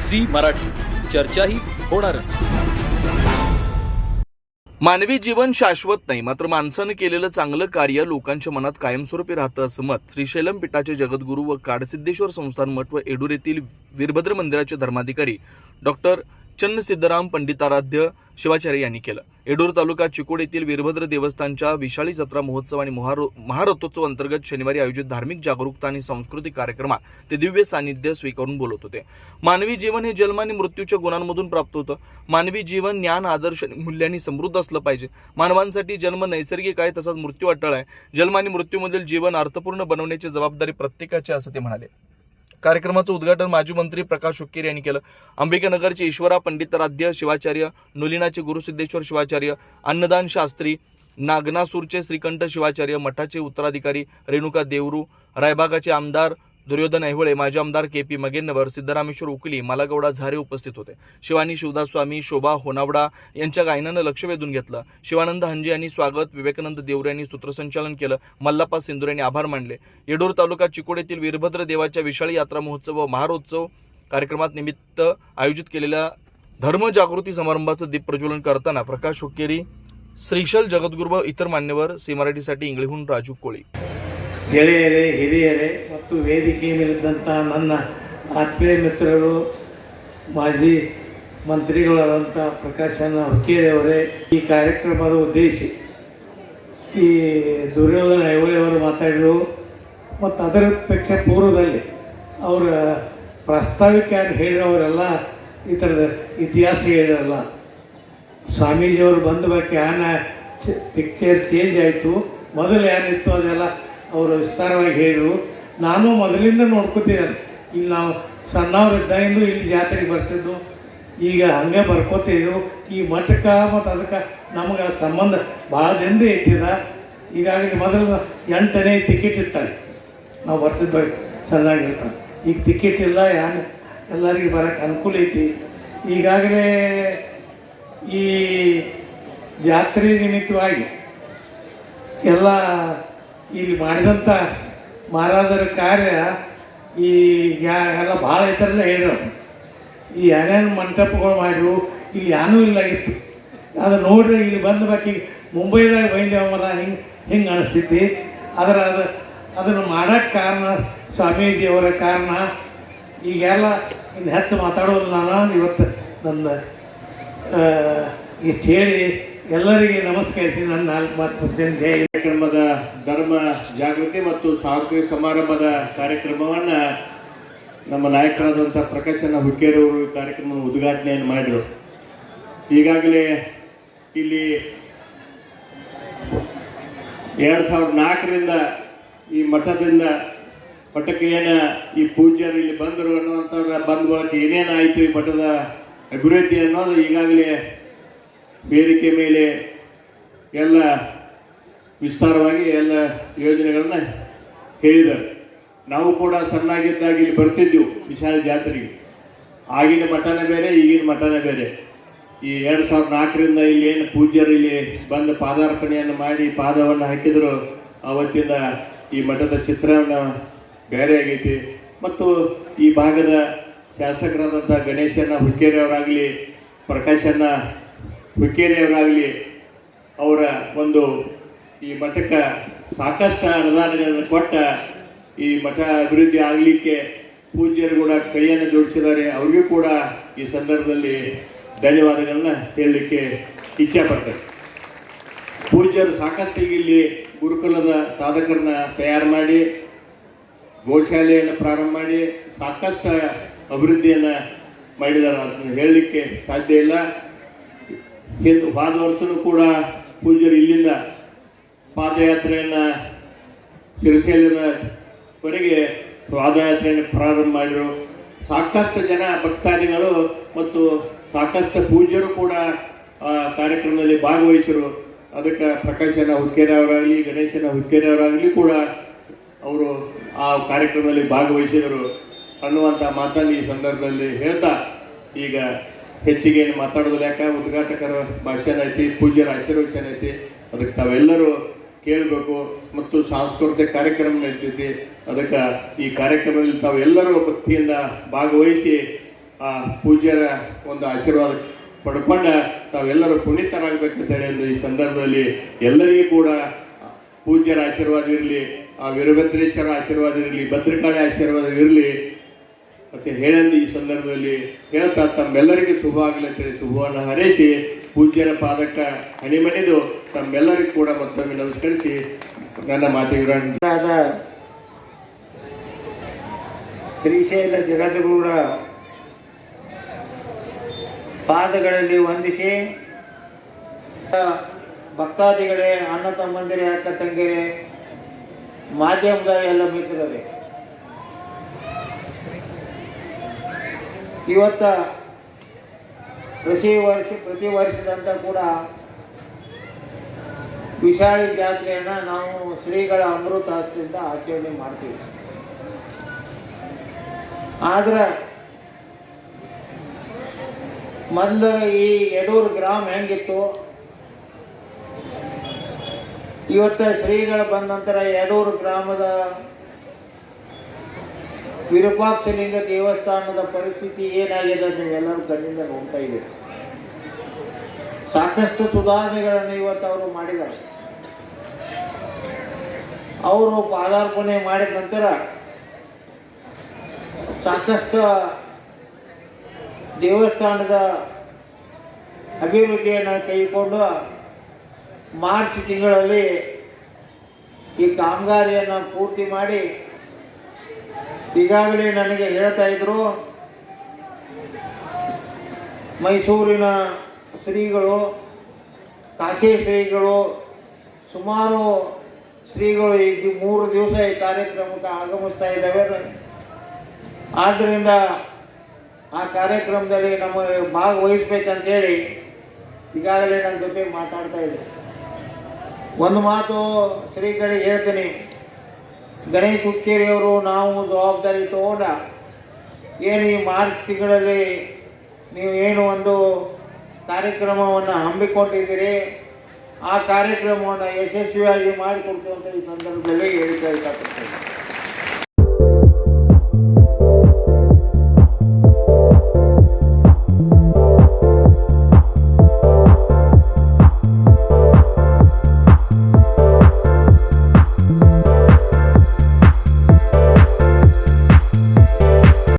झी मराठी, चर्चाही होणारच. मानवी जीवन शाश्वत नाही, मात्र माणसानं केलेलं चांगलं कार्य लोकांच्या मनात कायमस्वरूपी राहतं असं मत श्रीशैलम पीठाचे जगद्गुरू व काडसिद्धेश्वर संस्थान मठ व येडूर येथील वीरभद्र मंदिराचे धर्माधिकारी डॉक्टर चन्नसिद्धराम पंडिताराध्य शिवाचार्य यांनी केलं. येडूर तालुका चिकोड येथील वीरभद्र देवस्थानच्या विशाळी जत्रा महोत्सव आणि महारथोत्सव अंतर्गत शनिवारी आयोजित धार्मिक जागरूकता आणि सांस्कृतिक कार्यक्रमात ते दिव्य सानिध्य स्वीकारून बोलत होते. मानवी जीवन हे जन्म आणि मृत्यूच्या गुणांमधून प्राप्त होतं. मानवी जीवन ज्ञान, आदर्श आणि मूल्यांनी समृद्ध असलं पाहिजे. मानवांसाठी जन्म नैसर्गिक आहे, तसाच मृत्यू अटळ आहे. जन्म आणि मृत्यूमधील जीवन अर्थपूर्ण बनवण्याची जबाबदारी प्रत्येकाची असं ते म्हणाले. कार्यक्रमाचं उद्घाटन माजी मंत्री प्रकाश हुक्केरी यांनी केलं. अंबिकानगरचे ईश्वरा पंडिताराध्य शिवाचार्य, नोलिनाचे गुरुसिद्धेश्वर शिवाचार्य, अन्नदान शास्त्री, नागनासूरचे श्रीकंठ शिवाचार्य, मठाचे उत्तराधिकारी रेणुका देवरू, रायबागाचे आमदार दुर्योधन ऐहोळे, माजी आमदार के.पी. मगेन्नवर, सिद्धरामेश्वर उकली, मालागौडा झारे उपस्थित होते. शिवानी शिवदास स्वामी, शोभा होनावडा यांच्या गायनानं लक्ष वेधून घेतलं. शिवानंद हंजे यांनी स्वागत, विवेकानंद देवरे यांनी सूत्रसंचालन केलं. मल्लाप्पा सिंदूर यांनी आभार मानले. येडूर तालुका चिकोड येथील वीरभद्र देवाच्या विशाळी यात्रा महोत्सव व महारोत्सव कार्यक्रमात निमित्त आयोजित केलेल्या धर्मजागृती समारंभाचं दीप प्रज्वलन करताना प्रकाश हुक्केरी, श्रीशैल जगद्गुरू व इतर मान्यवर. सी मराठीसाठी इंगळीहून राजू कोळी. ಗೆಳೆಯರೇ, ಹಿರಿಯರೇ ಮತ್ತು ವೇದಿಕೆ ಮೇಲಿದ್ದಂಥ ನನ್ನ ಆತ್ಮೀಯ ಮಿತ್ರರು, ಮಾಜಿ ಮಂತ್ರಿಗಳಾದಂಥ ಪ್ರಕಾಶನ ಹುಕ್ಕೇರಿಯವರೇ, ಈ ಕಾರ್ಯಕ್ರಮದ ಉದ್ದೇಶ ಈ ದುರ್ಯೋಧನ ಐಹೊಳೆಯವರು ಮಾತಾಡಿದರು ಮತ್ತು ಅದರಪೇಕ್ಷೆ ಪೂರ್ವದಲ್ಲಿ ಅವರ ಪ್ರಾಸ್ತಾವಿಕ ಹೇಳಿರೋರೆಲ್ಲ ಈ ಥರದ ಇತಿಹಾಸ ಹೇಳಿರಲ್ಲ. ಸ್ವಾಮೀಜಿಯವರು ಬಂದ ಬಗ್ಗೆ ಪಿಕ್ಚರ್ ಚೇಂಜ್ ಆಯಿತು. ಮೊದಲು ಏನಿತ್ತು ಅದೆಲ್ಲ ಅವರು ವಿಸ್ತಾರವಾಗಿ ಹೇಳಿದರು. ನಾನು ಮೊದಲಿಂದ ನೋಡ್ಕೋತಿದ್ದೆ. ಇಲ್ಲಿ ನಾವು ಸಣ್ಣವರಿದ್ದಾಗಿಂದು ಇಲ್ಲಿ ಜಾತ್ರೆಗೆ ಬರ್ತಿದ್ದು, ಈಗ ಹಂಗೆ ಬರ್ಕೋತಿದ್ದೆವು. ಈ ಮಠಕ್ಕೆ ಮತ್ತು ಅದಕ್ಕೆ ನಮಗೆ ಸಂಬಂಧ ಭಾಳ ದಿನದ ಐತಿದ. ಈಗಾಗಲೇ ಮೊದಲು 8ನೇ ಟಿಕೆಟ್ ಇರ್ತಾರೆ, ನಾವು ಬರ್ತಿದ್ವಿ ಸಣ್ಣಾಗಿರ್ತಾರೆ. ಈಗ ಟಿಕೆಟ್ ಇಲ್ಲ, ಎಲ್ಲರಿಗೆ ಬರೋಕ್ಕೆ ಅನುಕೂಲ ಐತಿ. ಈಗಾಗಲೇ ಈ ಜಾತ್ರೆ ನಿಮಿತ್ತವಾಗಿ ಎಲ್ಲ ಇಲ್ಲಿ ಮಾಡಿದಂಥ ಮಹಾರಾಜರ ಕಾರ್ಯ ಈ ಎಲ್ಲ ಭಾಳ ಇತರಲ್ಲ ಹೇಳಿದ್ರು. ಈ ಏನೇನು ಮಂಟಪಗಳು ಮಾಡಿರು, ಇಲ್ಲಿ ಏನೂ ಇಲ್ಲಾಗಿತ್ತು. ಅದು ನೋಡ್ರಿ, ಇಲ್ಲಿ ಬಂದ ಬಾಕಿ ಮುಂಬೈದಾಗ ಬೈದೇವಲ್ಲ ಹಿಂಗೆ ಅನಿಸ್ತೈತಿ. ಅದನ್ನು ಮಾಡೋಕ್ಕೆ ಕಾರಣ ಸ್ವಾಮೀಜಿಯವರ ಕಾರಣ. ಈಗೆಲ್ಲ ಇನ್ನು ಹೆಚ್ಚು ಮಾತಾಡೋದು ನಾನು ಇವತ್ತು ನನ್ನ ಇಷ್ಟು ಹೇಳಿ ಎಲ್ಲರಿಗೆ ನಮಸ್ಕರಿಸಿ ನನ್ನ 4 ಮಾತು ಜಯ. ಕಾರ್ಯಕ್ರಮದ ಧರ್ಮ ಜಾಗೃತಿ ಮತ್ತು ಸಾಂಸ್ಕೃತಿಕ ಸಮಾರಂಭದ ಕಾರ್ಯಕ್ರಮವನ್ನು ನಮ್ಮ ನಾಯಕರಾದಂಥ ಪ್ರಕಾಶನ ಹುಕ್ಕೇರಿಯವರು ಈ ಕಾರ್ಯಕ್ರಮವನ್ನು ಉದ್ಘಾಟನೆಯನ್ನು ಮಾಡಿದರು. ಈಗಾಗಲೇ ಇಲ್ಲಿ 2004ರಿಂದ ಈ ಮಠಕ್ಕೆ ಏನು ಈ ಪೂಜ್ಯರು ಇಲ್ಲಿ ಬಂದರು ಅನ್ನುವಂಥದ್ದು ಬಂದ ಬಳಕ ಏನೇನಾಯಿತು ಈ ಮಠದ ಅಭಿವೃದ್ಧಿ ಅನ್ನೋದು ಈಗಾಗಲೇ ವೇದಿಕೆ ಮೇಲೆ ಎಲ್ಲ ವಿಸ್ತಾರವಾಗಿ ಎಲ್ಲ ಯೋಜನೆಗಳನ್ನ ಹೇಳಿದ್ದಾರೆ. ನಾವು ಕೂಡ ಸಣ್ಣಾಗಿದ್ದಾಗ ಇಲ್ಲಿ ಬರ್ತಿದ್ದೆವು ವಿಶಾಲ ಜಾತ್ರೆಗೆ. ಆಗಿನ ಮಠನೇ ಬೇರೆ, ಈಗಿನ ಮಠನೇ ಬೇರೆ. ಈ 2004ರಿಂದ ಇಲ್ಲಿ ಏನು ಪೂಜ್ಯರು ಇಲ್ಲಿ ಬಂದು ಪಾದಾರ್ಪಣೆಯನ್ನು ಮಾಡಿ ಪಾದವನ್ನು ಹಾಕಿದ್ರು, ಆವತ್ತಿಂದ ಈ ಮಠದ ಚಿತ್ರವನ್ನು ಬೇರೆ ಆಗೈತಿ. ಮತ್ತು ಈ ಭಾಗದ ಶಾಸಕರಾದಂಥ ಗಣೇಶನ ಹುಕ್ಕೇರಿಯವರಾಗಲಿ, ಪ್ರಕಾಶನ ಹುಕ್ಕೇರಿಯವರಾಗಲಿ, ಅವರ ಒಂದು ಈ ಮಠಕ್ಕೆ ಸಾಕಷ್ಟು ಅನುದಾನಗಳನ್ನು ಕೊಟ್ಟ ಈ ಮಠ ಅಭಿವೃದ್ಧಿ ಆಗಲಿಕ್ಕೆ ಪೂಜ್ಯರು ಕೂಡ ಕೈಯನ್ನು ಜೋಡಿಸಿದ್ದಾರೆ. ಅವ್ರಿಗೂ ಕೂಡ ಈ ಸಂದರ್ಭದಲ್ಲಿ ಧನ್ಯವಾದಗಳನ್ನ ಹೇಳಲಿಕ್ಕೆ ಇಚ್ಛೆಪಡ್ತಾರೆ. ಪೂಜ್ಯರು ಸಾಕಷ್ಟು ಇಲ್ಲಿ ಗುರುಕುಲದ ಸಾಧಕರನ್ನ ತಯಾರು ಮಾಡಿ, ಗೋಶಾಲೆಯನ್ನು ಪ್ರಾರಂಭ ಮಾಡಿ ಸಾಕಷ್ಟು ಅಭಿವೃದ್ಧಿಯನ್ನು ಮಾಡಿದ್ದಾರೆ. ಅದನ್ನು ಹೇಳಲಿಕ್ಕೆ ಸಾಧ್ಯ ಇಲ್ಲ. ಹೋದ ವರ್ಷವೂ ಕೂಡ ಪೂಜ್ಯರು ಇಲ್ಲಿಂದ ಪಾದಯಾತ್ರೆಯನ್ನು ಶ್ರೀಶೈಲದವರೆಗೆ ಪಾದಯಾತ್ರೆಯನ್ನು ಪ್ರಾರಂಭ ಮಾಡಿದರು. ಸಾಕಷ್ಟು ಜನ ಭಕ್ತಾದಿಗಳು ಮತ್ತು ಸಾಕಷ್ಟು ಪೂಜ್ಯರು ಕೂಡ ಕಾರ್ಯಕ್ರಮದಲ್ಲಿ ಭಾಗವಹಿಸಿದರು. ಅದಕ್ಕೆ ಪ್ರಕಾಶನ ಹುಕ್ಕೇರಿಯವರಾಗಲಿ, ಗಣೇಶನ ಹುಕ್ಕೇರಿಯವರಾಗಲಿ ಕೂಡ ಅವರು ಆ ಕಾರ್ಯಕ್ರಮದಲ್ಲಿ ಭಾಗವಹಿಸಿದರು ಅನ್ನುವಂಥ ಮಾತನ್ನು ಈ ಸಂದರ್ಭದಲ್ಲಿ ಹೇಳ್ತಾ, ಈಗ ಹೆಚ್ಚಿಗೆ ಏನು ಮಾತಾಡೋದಿಲ್ಲ. ಯಾಕೆ ಉದ್ಘಾಟಕರ ಭಾಷಣ ಐತಿ, ಪೂಜ್ಯರ ಆಶೀರ್ವಚನ ಐತಿ, ಅದಕ್ಕೆ ತಾವೆಲ್ಲರೂ ಕೇಳಬೇಕು. ಮತ್ತು ಸಾಂಸ್ಕೃತಿಕ ಕಾರ್ಯಕ್ರಮ ನಡೀತೈತಿ. ಅದಕ್ಕೆ ಈ ಕಾರ್ಯಕ್ರಮದಲ್ಲಿ ತಾವೆಲ್ಲರೂ ಭಕ್ತಿಯಿಂದ ಭಾಗವಹಿಸಿ ಆ ಪೂಜ್ಯರ ಒಂದು ಆಶೀರ್ವಾದ ಪಡ್ಕೊಂಡ ತಾವೆಲ್ಲರೂ ಪುನೀತರಾಗಬೇಕಂತ ಹೇಳಿ ಈ ಸಂದರ್ಭದಲ್ಲಿ ಎಲ್ಲರಿಗೂ ಕೂಡ ಪೂಜ್ಯರ ಆಶೀರ್ವಾದ ಇರಲಿ, ಆ ವೀರಭದ್ರೇಶ್ವರ ಆಶೀರ್ವಾದ ಇರಲಿ, ಭದ್ರಕಾಳಿ ಆಶೀರ್ವಾದ ಇರಲಿ ಮತ್ತು ಹೇಳಂದು ಈ ಸಂದರ್ಭದಲ್ಲಿ ಹೇಳ್ತಾ ತಮ್ಮೆಲ್ಲರಿಗೂ ಶುಭ ಆಗಲಂತೇಳಿ ಶುಭವನ್ನು ಹಾರೈಸಿ ಪೂಜ್ಯರ ಪಾದಕ್ಕೆ ಹಣಿಮಣಿದು ತಮ್ಮೆಲ್ಲರಿಗೂ ಕೂಡ ಮತ್ತೊಮ್ಮೆ ನಮಸ್ಕರಿಸಿ ನನ್ನ ಮಾತಿಗೆ ಶ್ರೀಶೈಲ ಜಗದ್ಗುರುಗಳ ಪಾದಗಳಲ್ಲಿ ವಂದಿಸಿ, ಭಕ್ತಾದಿಗಳೇ, ಅಣ್ಣ ತಮ್ಮಂದಿರೇ, ಅಕ್ಕ ತಂಗಿಯರೇ, ಮಾಧ್ಯಮದ ಎಲ್ಲ ಮಿತ್ರರೇ, ಇವತ್ತ ಪ್ರತಿ ವರ್ಷದಂತ ಕೂಡ ವಿಶಾಲಿ ಜಾತ್ರೆಯನ್ನು ನಾವು ಶ್ರೀಗಳ ಅಮೃತ ಹಸ್ತದಿಂದ ಆಚರಣೆ ಮಾಡ್ತೀವಿ. ಆದ್ರೆ ಮೊದಲು ಈ ಯಡೂರು ಗ್ರಾಮ ಹೆಂಗಿತ್ತು, ಇವತ್ತ ಶ್ರೀಗಳು ಬಂದ ನಂತರ ಯಡೂರು ಗ್ರಾಮದ ವಿರೂಪಾಕ್ಷಲಿಂಗ ದೇವಸ್ಥಾನದ ಪರಿಸ್ಥಿತಿ ಏನಾಗಿದೆ ನೀವೆಲ್ಲರೂ ಕಣ್ಣಿಂದ ನೋಡ್ತಾ ಇದ್ದೀರಿ. ಸಾಕಷ್ಟು ಸುಧಾರಣೆಗಳನ್ನು ಇವತ್ತು ಅವರು ಮಾಡಿದ್ದಾರೆ. ಅವರು ಪಾದಾರ್ಪಣೆ ಮಾಡಿದ ನಂತರ ಸಾಕಷ್ಟು ದೇವಸ್ಥಾನದ ಅಭಿವೃದ್ಧಿಯನ್ನು ಕೈಗೊಂಡು ಮಾರ್ಚ್ ತಿಂಗಳಲ್ಲಿ ಈ ಕಾಮಗಾರಿಯನ್ನು ಪೂರ್ತಿ ಮಾಡಿ, ಈಗಾಗಲೇ ನನಗೆ ಹೇಳ್ತಾ ಇದ್ರು ಮೈಸೂರಿನ ಶ್ರೀಗಳು, ಕಾಶಿ ಶ್ರೀಗಳು, ಸುಮಾರು ಶ್ರೀಗಳು ಈ 3 ದಿವಸ ಈ ಕಾರ್ಯಕ್ರಮಕ್ಕೆ ಆಗಮಿಸ್ತಾ ಇದ್ದಾವೆ. ಆದ್ದರಿಂದ ಆ ಕಾರ್ಯಕ್ರಮದಲ್ಲಿ ನಮ್ಮ ಭಾಗವಹಿಸ್ಬೇಕಂತೇಳಿ ಈಗಾಗಲೇ ನನ್ನ ಜೊತೆ ಮಾತಾಡ್ತಾ ಇದ್ದೆ. ಒಂದು ಮಾತು ಶ್ರೀಗಳಿಗೆ ಹೇಳ್ತೀನಿ, ಗಣೇಶ್ ಹುಕ್ಕೇರಿಯವರು ನಾವು ಜವಾಬ್ದಾರಿ ತಗೊಂಡ ಏನು ಈ ಮಾರ್ಚ್ ತಿಂಗಳಲ್ಲಿ ನೀವು ಏನು ಒಂದು ಕಾರ್ಯಕ್ರಮವನ್ನು ಹಮ್ಮಿಕೊಂಡಿದ್ದೀರಿ, ಆ ಕಾರ್ಯಕ್ರಮವನ್ನು ಯಶಸ್ವಿಯಾಗಿ ಮಾಡಿಕೊಡ್ತು ಅಂತ ಈ ಸಂದರ್ಭದಲ್ಲಿ ಹೇಳ್ತಾ ಇಷ್ಟಪಡ್ತೇನೆ.